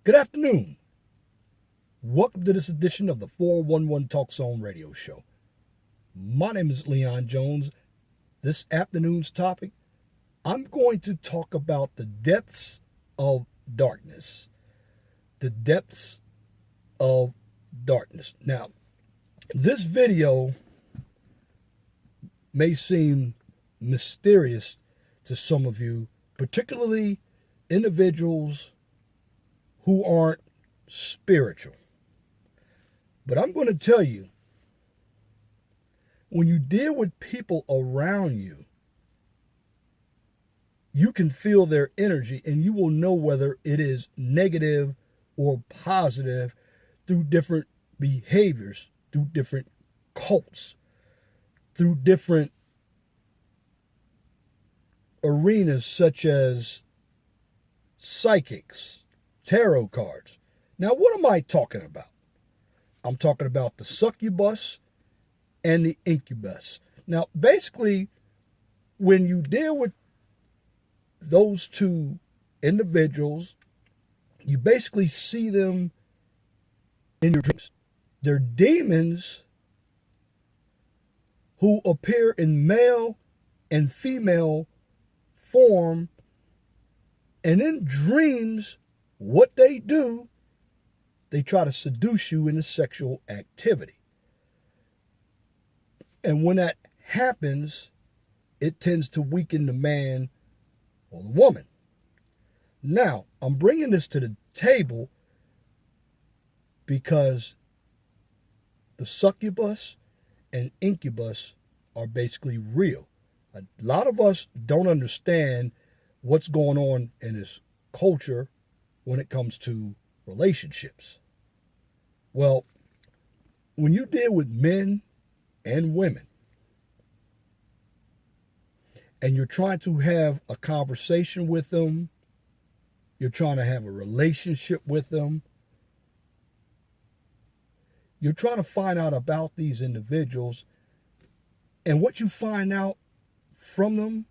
Good afternoon. Welcome to this edition of the 411 Talk Zone radio show. My name is Leon Jones. This afternoon's topic, I'm going to talk about the depths of darkness. The depths of darkness. Now, this video may seem mysterious to some of you, particularly individuals who aren't spiritual. But I'm going to tell you, when you deal with people around you, you can feel their energy and you will know whether it is negative or positive through different behaviors, through different cults, through different arenas such as psychics, tarot cards. Now, what am I talking about? I'm talking about the Succubus and the Incubus. Now, basically, when you deal with those two individuals, you basically see them in your dreams. They're demons who appear in male and female form, and in dreams, what they do, they try to seduce you into sexual activity. And when that happens, it tends to weaken the man or the woman. Now, I'm bringing this to the table because the succubus and incubus are basically real. A lot of us don't understand what's going on in this culture when it comes to relationships. Well, when you deal with men and women and you're trying to have a conversation with them, you're trying to have a relationship with them, you're trying to find out about these individuals, and what you find out from them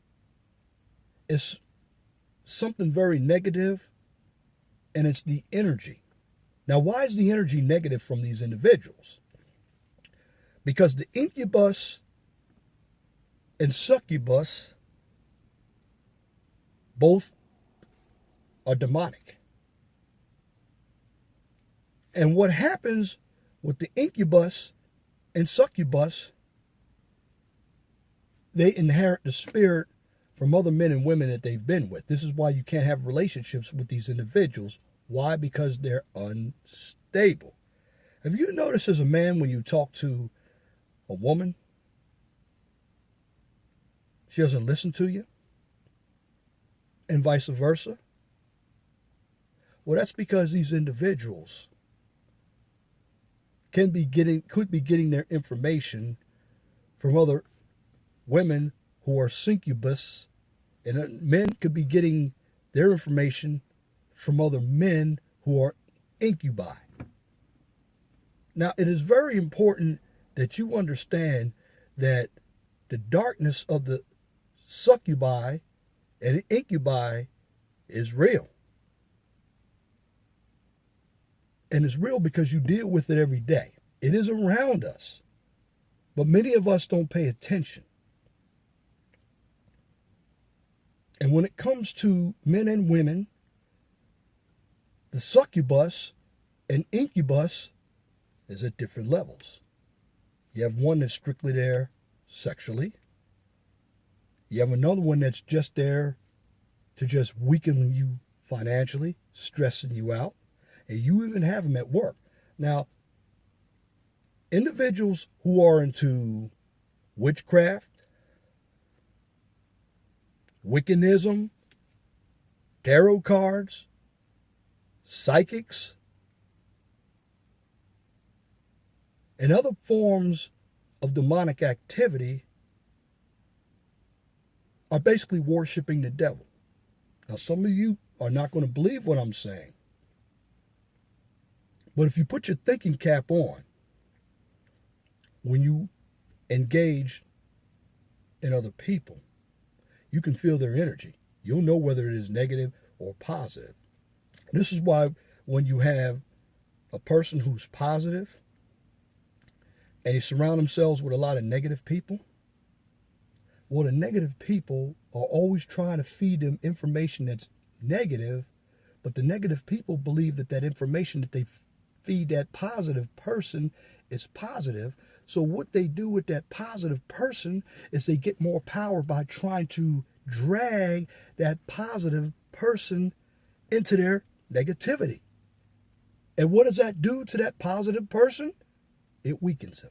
is something very negative, and it's the energy. Now, why is the energy negative from these individuals? Because the incubus and succubus both are demonic. And what happens with the incubus and succubus, they inherit the spirit from other men and women that they've been with. This is why you can't have relationships with these individuals. Why? Because they're unstable. Have you noticed as a man, when you talk to a woman, she doesn't listen to you? And vice versa? Well, that's because these individuals could be getting their information from other women who are succubus, and men could be getting their information from other men who are incubi. Now, it is very important that you understand that the darkness of the succubi and the incubi is real. And it's real because you deal with it every day. It is around us. But many of us don't pay attention. And when it comes to men and women, the succubus and incubus is at different levels. You have one that's strictly there sexually. You have another one that's just there to just weaken you financially, stressing you out. And you even have them at work. Now, individuals who are into witchcraft, Wiccanism, tarot cards, psychics, and other forms of demonic activity are basically worshiping the devil. Now, some of you are not going to believe what I'm saying. But if you put your thinking cap on when you engage in other people, you can feel their energy. You'll know whether it is negative or positive. This is why when you have a person who's positive and they surround themselves with a lot of negative people? Well, the negative people are always trying to feed them information that's negative, but the negative people believe that that information that they feed that positive person is positive. So what they do with that positive person is they get more power by trying to drag that positive person into their negativity. And what does that do to that positive person? It weakens him.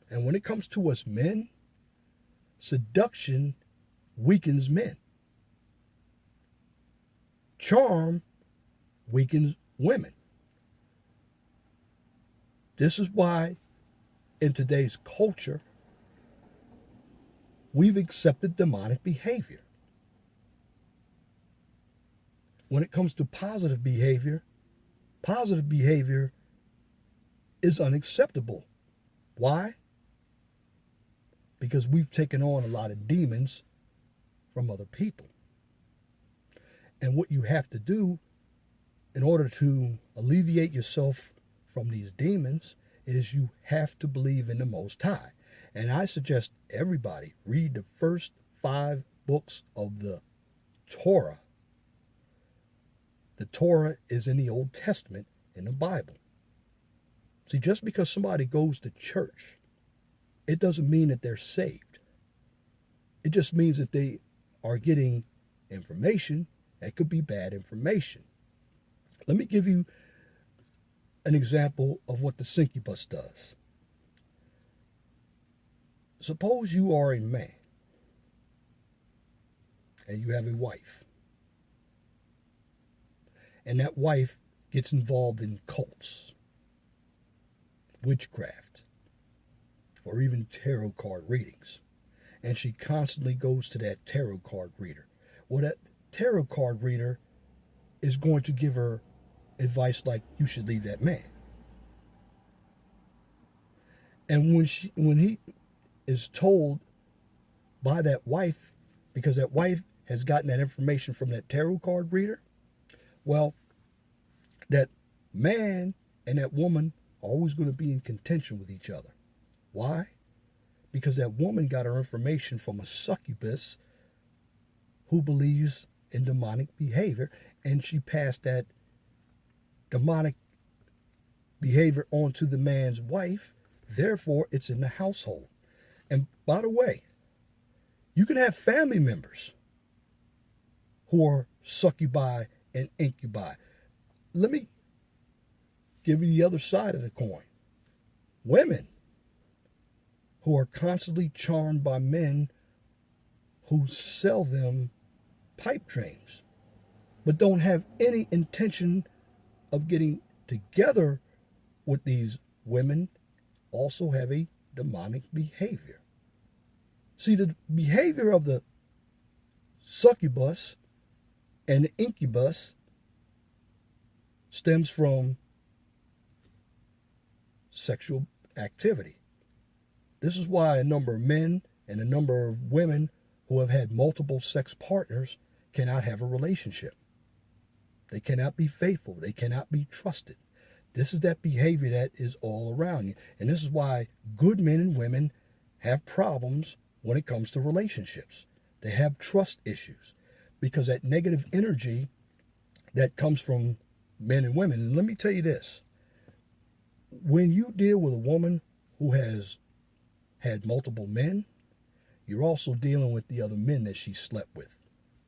And when it comes to us men, seduction weakens men. Charm weakens women. This is why in today's culture, we've accepted demonic behavior. When it comes to positive behavior is unacceptable. Why? Because we've taken on a lot of demons from other people. And what you have to do in order to alleviate yourself from these demons is you have to believe in the Most High. And I suggest everybody read the first 5 books of the Torah. The Torah is in the Old Testament in the Bible. See, just because somebody goes to church, it doesn't mean that they're saved. It just means that they are getting information that could be bad information. Let me give you an example of what the Incubus does. Suppose you are a man and you have a wife, and that wife gets involved in cults, witchcraft, or even tarot card readings, and she constantly goes to that tarot card reader. Well, that tarot card reader is going to give her advice like, you should leave that man. And when he is told by that wife, because that wife has gotten that information from that tarot card reader, well, that man and that woman are always going to be in contention with each other. Why? Because that woman got her information from a succubus who believes in demonic behavior, and she passed that demonic behavior onto the man's wife. Therefore, it's in the household. And by the way, you can have family members who are succubi and incubi. Let me give you the other side of the coin. Women who are constantly charmed by men who sell them pipe dreams, but don't have any intention of getting together with these women, also have a demonic behavior. See, the behavior of the succubus and the incubus stems from sexual activity. This is why a number of men and a number of women who have had multiple sex partners cannot have a relationship. They cannot be faithful. They cannot be trusted. This is that behavior that is all around you. And this is why good men and women have problems when it comes to relationships. They have trust issues because that negative energy that comes from men and women. And let me tell you this. When you deal with a woman who has had multiple men, you're also dealing with the other men that she slept with.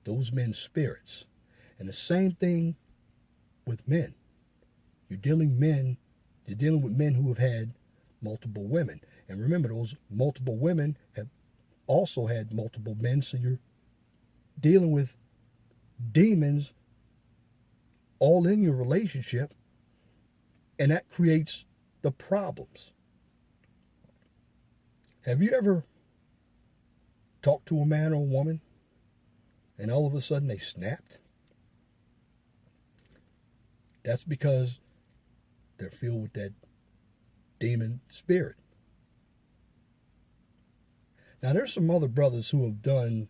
Those men's spirits. And the same thing with men. You're dealing with men who have had multiple women. And remember, those multiple women have also had multiple men, so you're dealing with demons all in your relationship, and that creates the problems. Have you ever talked to a man or a woman and all of a sudden they snapped? That's because they're filled with that demon spirit. Now, there's some other brothers who have done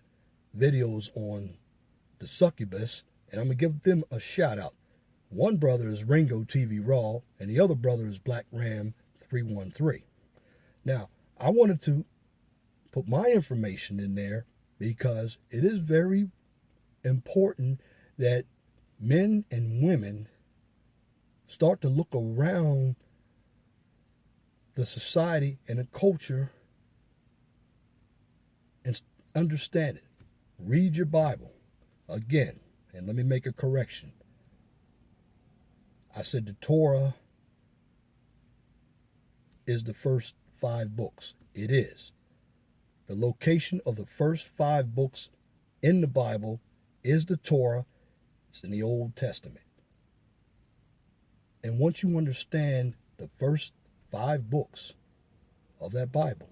videos on the succubus And I'm going to give them a shout out. One brother is Ringo TV Raw, and the other brother is Black Ram 313. Now, I wanted to put my information in there because it is very important that men and women start to look around the society and the culture and understand it. Read your Bible. Again, and let me make a correction. I said the Torah is the first 5 books. It is. The location of the first 5 books in the Bible is the Torah. It's in the Old Testament. And once you understand the first 5 books of that Bible,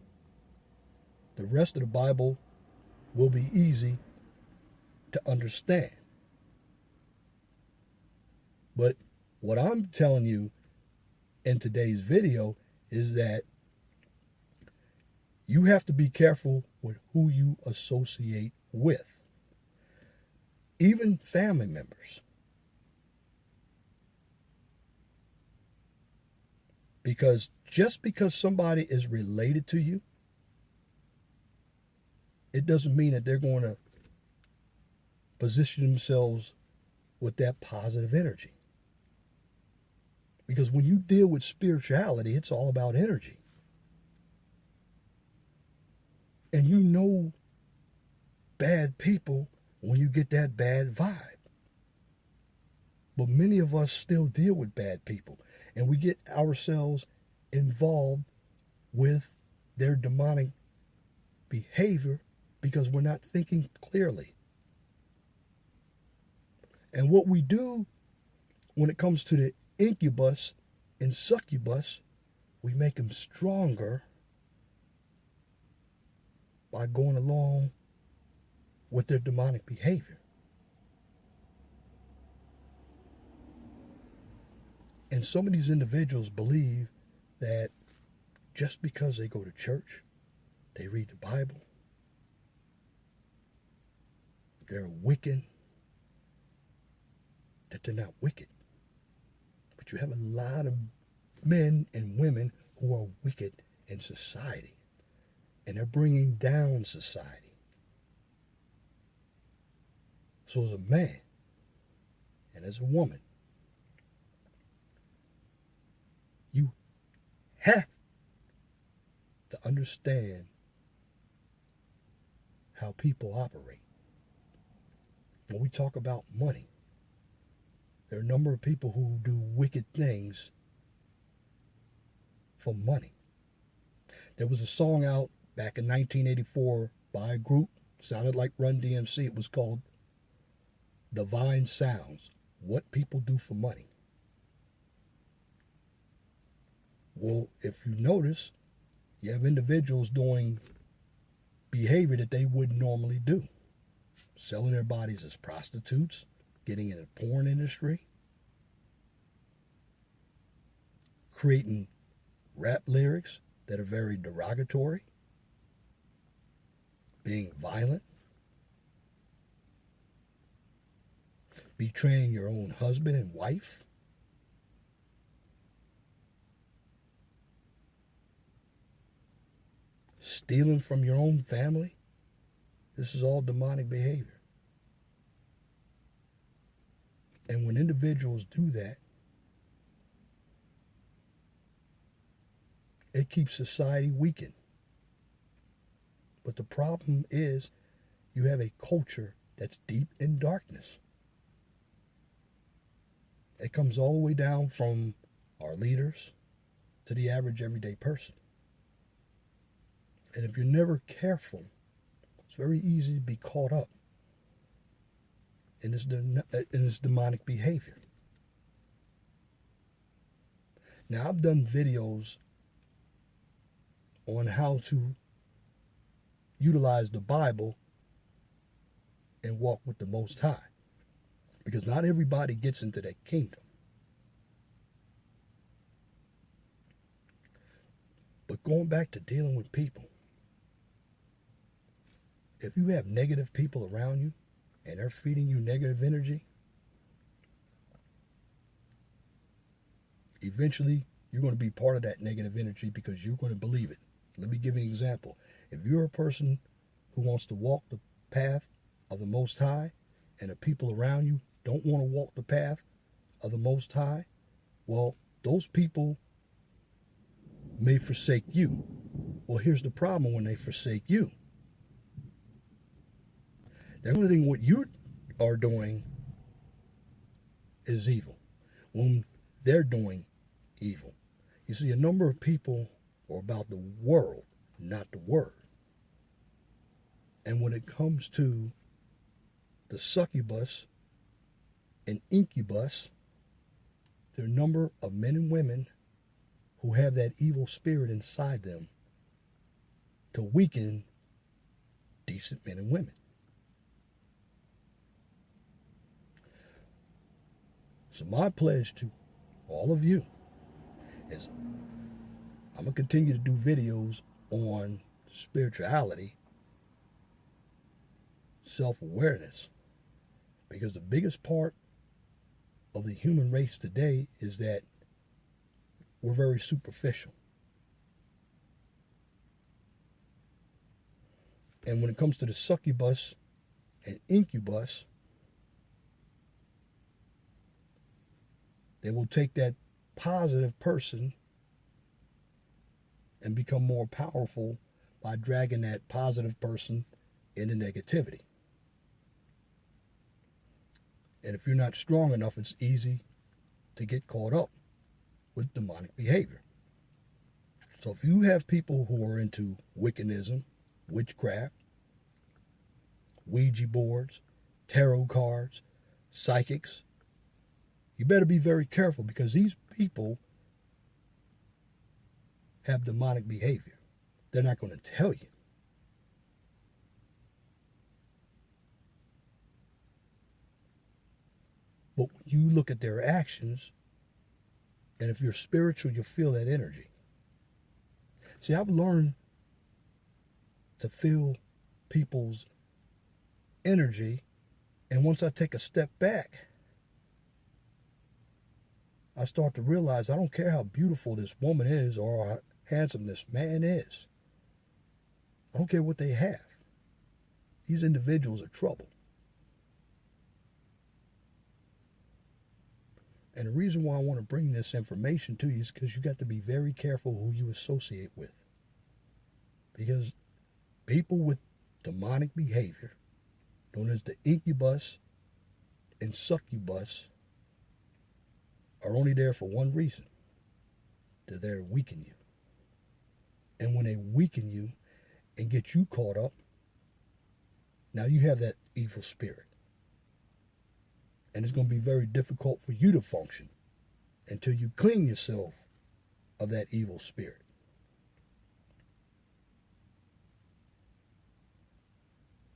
the rest of the Bible will be easy to understand. But what I'm telling you in today's video is that you have to be careful with who you associate with. Even family members. Because just because somebody is related to you, it doesn't mean that they're going to position themselves with that positive energy. Because when you deal with spirituality, it's all about energy. And you know bad people when you get that bad vibe. But many of us still deal with bad people. And we get ourselves involved with their demonic behavior because we're not thinking clearly. And what we do when it comes to the Incubus and Succubus, we make them stronger by going along with their demonic behavior. And some of these individuals believe that just because they go to church, they read the Bible, they're wicked, that they're not wicked. But you have a lot of men and women who are wicked in society. And they're bringing down society. So as a man and as a woman, you have to understand how people operate. When we talk about money, there are a number of people who do wicked things for money. There was a song out back in 1984 by a group, sounded like Run DMC. It was called Divine Sounds, What People Do for Money. Well, if you notice, you have individuals doing behavior that they wouldn't normally do. Selling their bodies as prostitutes, getting in the porn industry, creating rap lyrics that are very derogatory, being violent, betraying your own husband and wife, stealing from your own family. This is all demonic behavior. And when individuals do that, it keeps society weakened. But the problem is you have a culture that's deep in darkness. It comes all the way down from our leaders to the average everyday person. And if you're never careful, it's very easy to be caught up in this demonic behavior. Now, I've done videos on how to utilize the Bible and walk with the Most High, because not everybody gets into that kingdom. But going back to dealing with people, if you have negative people around you and they're feeding you negative energy, eventually you're going to be part of that negative energy because you're going to believe it. Let me give you an example. If you're a person who wants to walk the path of the Most High and the people around you don't want to walk the path of the Most High, well, those people may forsake you. Well, here's the problem when they forsake you. They're going to think what you are doing is evil when they're doing evil. You see, a number of people are about the world, not the word. And when it comes to the succubus and incubus, there are a number of men and women who have that evil spirit inside them to weaken decent men and women. So my pledge to all of you is I'm going to continue to do videos on spirituality, self-awareness, because the biggest part of the human race today is that we're very superficial. And when it comes to the succubus and incubus, they will take that positive person and become more powerful by dragging that positive person into negativity. And if you're not strong enough, it's easy to get caught up with demonic behavior. So if you have people who are into Wiccanism, witchcraft, Ouija boards, tarot cards, psychics, you better be very careful because these people have demonic behavior. They're not going to tell you. But when you look at their actions, and if you're spiritual, you'll feel that energy. See, I've learned to feel people's energy, and once I take a step back, I start to realize I don't care how beautiful this woman is or how handsome this man is. I don't care what they have. These individuals are trouble. And the reason why I want to bring this information to you is because you got to be very careful who you associate with. Because people with demonic behavior, known as the incubus and succubus, are only there for one reason. They're there to weaken you. And when they weaken you and get you caught up, now you have that evil spirit. And it's going to be very difficult for you to function until you clean yourself of that evil spirit.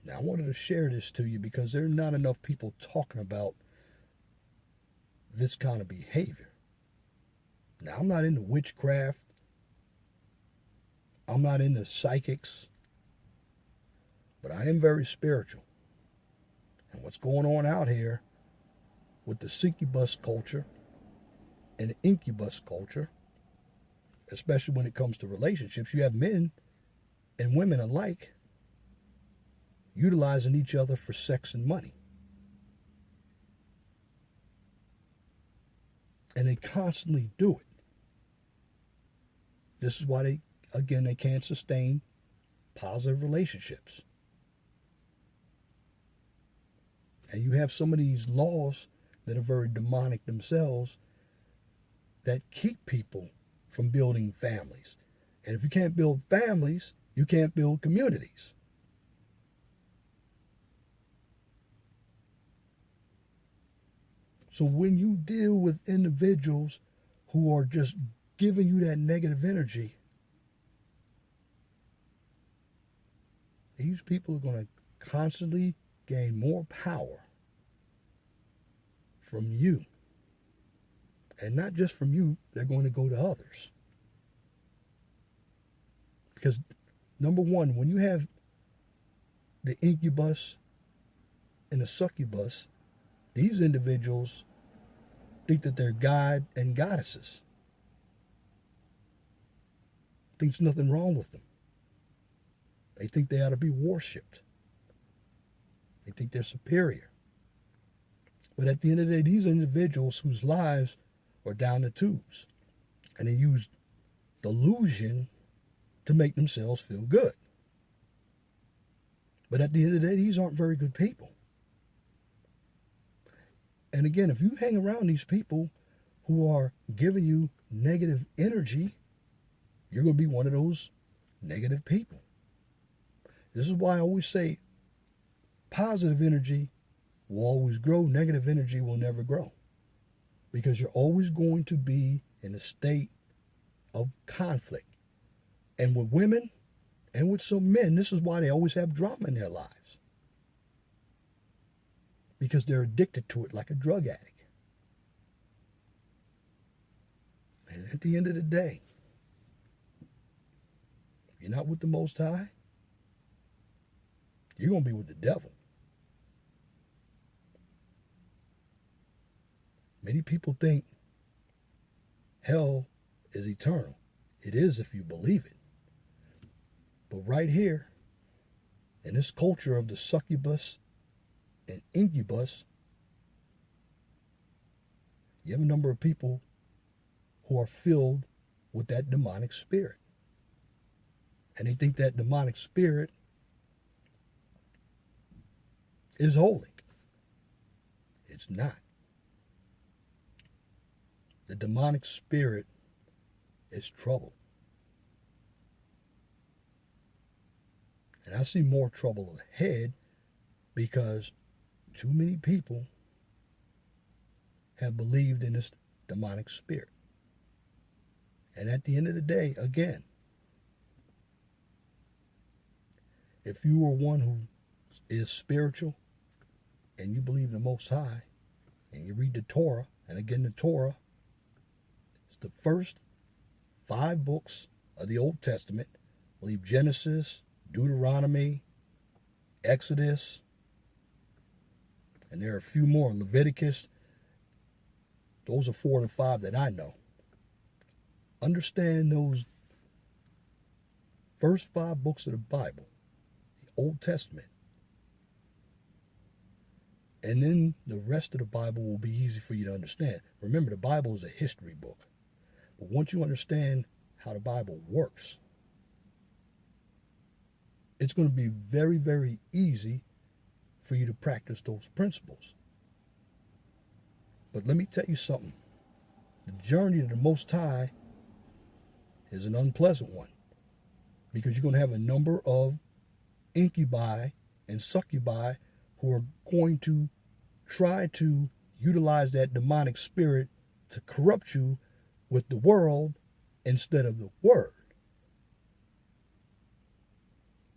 Now, I wanted to share this to you because there are not enough people talking about this kind of behavior. Now, I'm not into witchcraft. I'm not into psychics. But I am very spiritual. And what's going on out here with the succubus culture and the incubus culture, especially when it comes to relationships, you have men and women alike utilizing each other for sex and money. And they constantly do it. This is why they can't sustain positive relationships. And you have some of these laws that are very demonic themselves that keep people from building families. And if you can't build families, you can't build communities. So when you deal with individuals who are just giving you that negative energy, these people are going to constantly gain more power from you. And not just from you, they're going to go to others. Because, number one, when you have the incubus and the succubus, these individuals think that they're God and goddesses. thinks nothing wrong with them. They think they ought to be worshipped. They think they're superior. But at the end of the day, these are individuals whose lives are down the tubes. And they use delusion to make themselves feel good. But at the end of the day, these aren't very good people. And again, if you hang around these people who are giving you negative energy, you're going to be one of those negative people. This is why I always say positive energy will always grow, negative energy will never grow. Because you're always going to be in a state of conflict. And with women and with some men, this is why they always have drama in their lives. Because they're addicted to it like a drug addict. And at the end of the day, if you're not with the Most High, you're going to be with the devil. Many people think hell is eternal. It is if you believe it. But right here, in this culture of the succubus and incubus, you have a number of people who are filled with that demonic spirit. And they think that demonic spirit is holy. It's not. The demonic spirit is trouble. And I see more trouble ahead because too many people have believed in this demonic spirit. And at the end of the day, again, if you are one who is spiritual and you believe in the Most High and you read the Torah, and again the Torah is the first 5 books of the Old Testament. I believe Genesis, Deuteronomy, Exodus, and there are a few more, Leviticus. Those are 4 of the 5 that I know. Understand those first 5 books of the Bible, the Old Testament. And then the rest of the Bible will be easy for you to understand. Remember, the Bible is a history book. But once you understand how the Bible works, it's going to be very, very easy for you to practice those principles. But let me tell you something. The journey to the Most High is an unpleasant one, because you're going to have a number of incubi and succubi who are going to try to utilize that demonic spirit to corrupt you with the world instead of the word.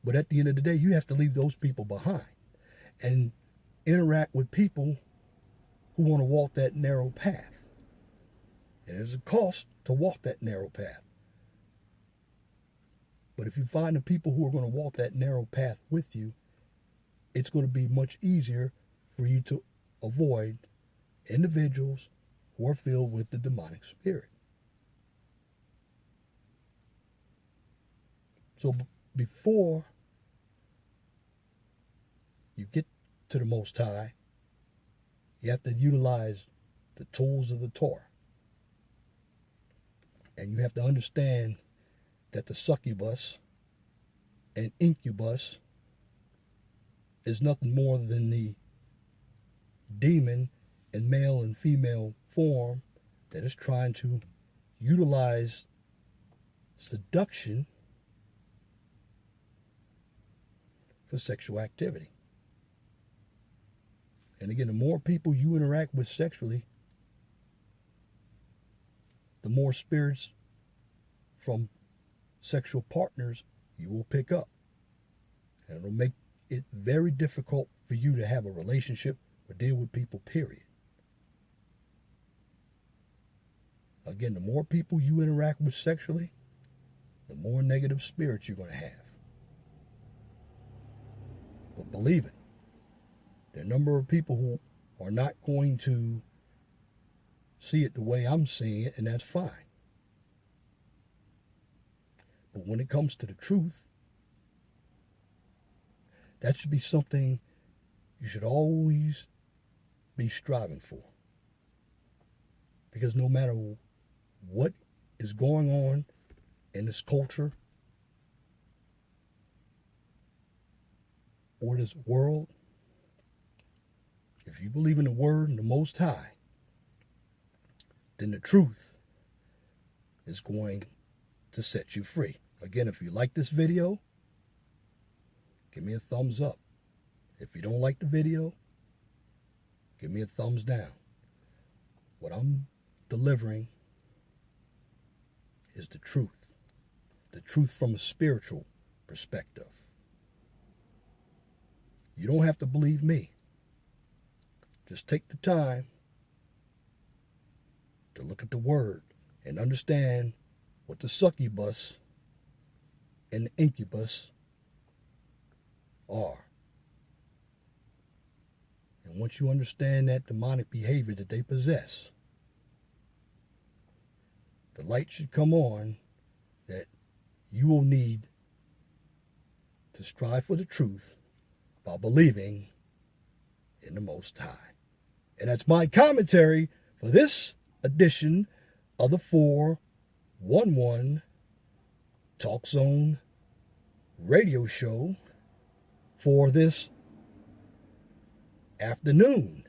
But at the end of the day, you have to leave those people behind and interact with people who want to walk that narrow path. And there's a cost to walk that narrow path. But if you find the people who are going to walk that narrow path with you, it's going to be much easier for you to avoid individuals who are filled with the demonic spirit. So before you get to the Most High, you have to utilize the tools of the Torah. And you have to understand that the succubus and incubus is nothing more than the demon in male and female form that is trying to utilize seduction for sexual activity. And again, the more people you interact with sexually, the more spirits from sexual partners you will pick up. And it'll make it very difficult for you to have a relationship or deal with people, period. Again, the more people you interact with sexually, the more negative spirits you're going to have. But believe it, there are a number of people who are not going to see it the way I'm seeing it, and that's fine. But when it comes to the truth, that should be something you should always be striving for. Because no matter what is going on in this culture or this world, if you believe in the Word and the Most High, then the truth is going to set you free. Again, if you like this video, give me a thumbs up. If you don't like the video, give me a thumbs down. What I'm delivering is the truth from a spiritual perspective. You don't have to believe me. Just take the time to look at the Word and understand what the Succubus and the Incubus are. And once you understand that demonic behavior that they possess, the light should come on that you will need to strive for the truth by believing in the Most High. And that's my commentary for this edition of the 411 Talk Zone radio show for this afternoon,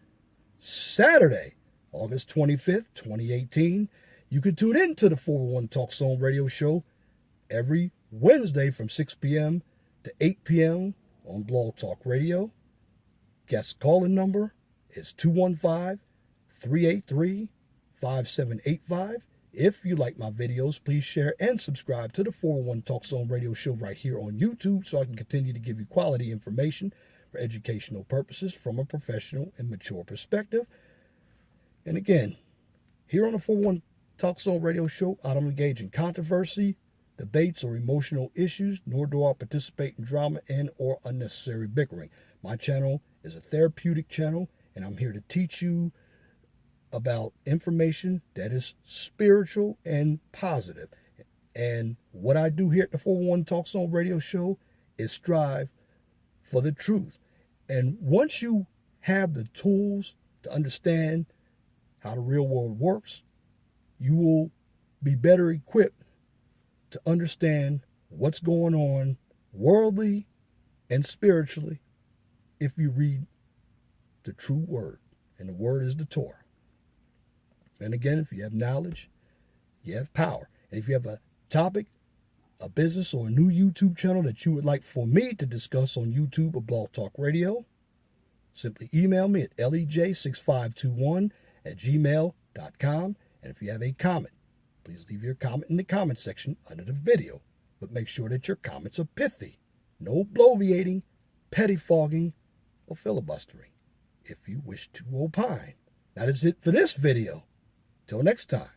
Saturday, August 25th, 2018. You can tune in to the 411 Talk Zone radio show every Wednesday from 6 p.m. to 8 p.m. on Blog Talk Radio. Guest calling number is 215-383-5785. If you like my videos, please share and subscribe to the 401 Talk Zone radio show right here on YouTube so I can continue to give you quality information for educational purposes from a professional and mature perspective. And again, here on the 401 Talk Zone radio show, I don't engage in controversy, debates, or emotional issues, nor do I participate in drama and or unnecessary bickering. My channel is a therapeutic channel, and I'm here to teach you about information that is spiritual and positive. And what I do here at the 401 Talk Zone radio show is strive for the truth. And once you have the tools to understand how the real world works, you will be better equipped to understand what's going on worldly and spiritually if you read the true word. And the word is the Torah. And again, if you have knowledge, you have power. And if you have a topic, a business, or a new YouTube channel that you would like for me to discuss on YouTube or Blog Talk Radio, simply email me at lej6521@gmail.com. And if you have a comment, please leave your comment in the comment section under the video. But make sure that your comments are pithy. No bloviating, pettifogging, or filibustering if you wish to opine. That is it for this video. Till next time,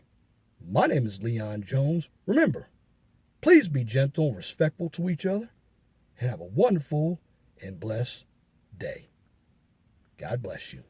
my name is Leon Jones. Remember, please be gentle and respectful to each other, and have a wonderful and blessed day. God bless you.